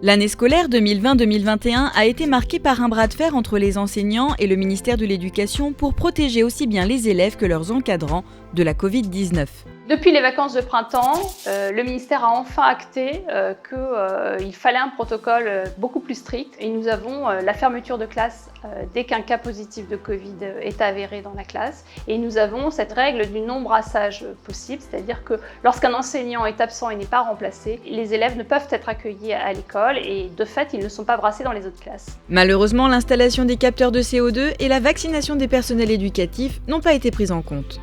L'année scolaire 2020-2021 a été marquée par un bras de fer entre les enseignants et le ministère de l'Éducation pour protéger aussi bien les élèves que leurs encadrants de la Covid-19. Depuis les vacances de printemps, le ministère a enfin acté qu'il fallait un protocole beaucoup plus strict et nous avons la fermeture de classe dès qu'un cas positif de Covid est avéré dans la classe, et nous avons cette règle du non-brassage possible, c'est-à-dire que lorsqu'un enseignant est absent et n'est pas remplacé, les élèves ne peuvent être accueillis à l'école et de fait ils ne sont pas brassés dans les autres classes. Malheureusement, l'installation des capteurs de CO2 et la vaccination des personnels éducatifs n'ont pas été prises en compte.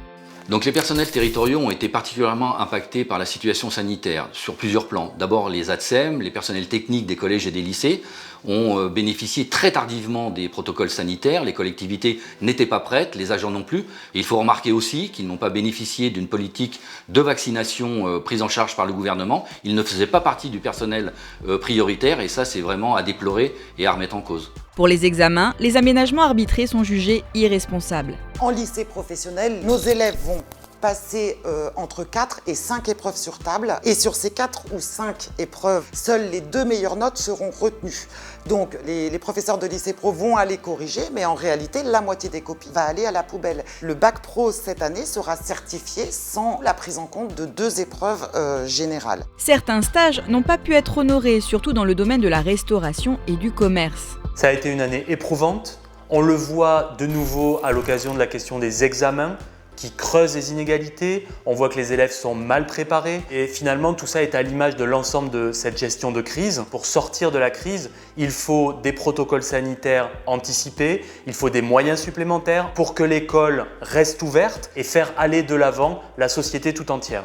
Donc les personnels territoriaux ont été particulièrement impactés par la situation sanitaire sur plusieurs plans. D'abord les ATSEM, les personnels techniques des collèges et des lycées ont bénéficié très tardivement des protocoles sanitaires. Les collectivités n'étaient pas prêtes, les agents non plus. Et il faut remarquer aussi qu'ils n'ont pas bénéficié d'une politique de vaccination prise en charge par le gouvernement. Ils ne faisaient pas partie du personnel prioritaire et ça c'est vraiment à déplorer et à remettre en cause. Pour les examens, les aménagements arbitrés sont jugés irresponsables. En lycée professionnel, nos élèves vont passer entre 4 et 5 épreuves sur table. Et sur ces 4 ou 5 épreuves, seules les 2 meilleures notes seront retenues. Donc les professeurs de lycée pro vont aller corriger, mais en réalité, la moitié des copies va aller à la poubelle. Le bac pro cette année sera certifié sans la prise en compte de 2 épreuves générales. Certains stages n'ont pas pu être honorés, surtout dans le domaine de la restauration et du commerce. Ça a été une année éprouvante. On le voit de nouveau à l'occasion de la question des examens qui creusent les inégalités. On voit que les élèves sont mal préparés et finalement tout ça est à l'image de l'ensemble de cette gestion de crise. Pour sortir de la crise, il faut des protocoles sanitaires anticipés, il faut des moyens supplémentaires pour que l'école reste ouverte et faire aller de l'avant la société tout entière.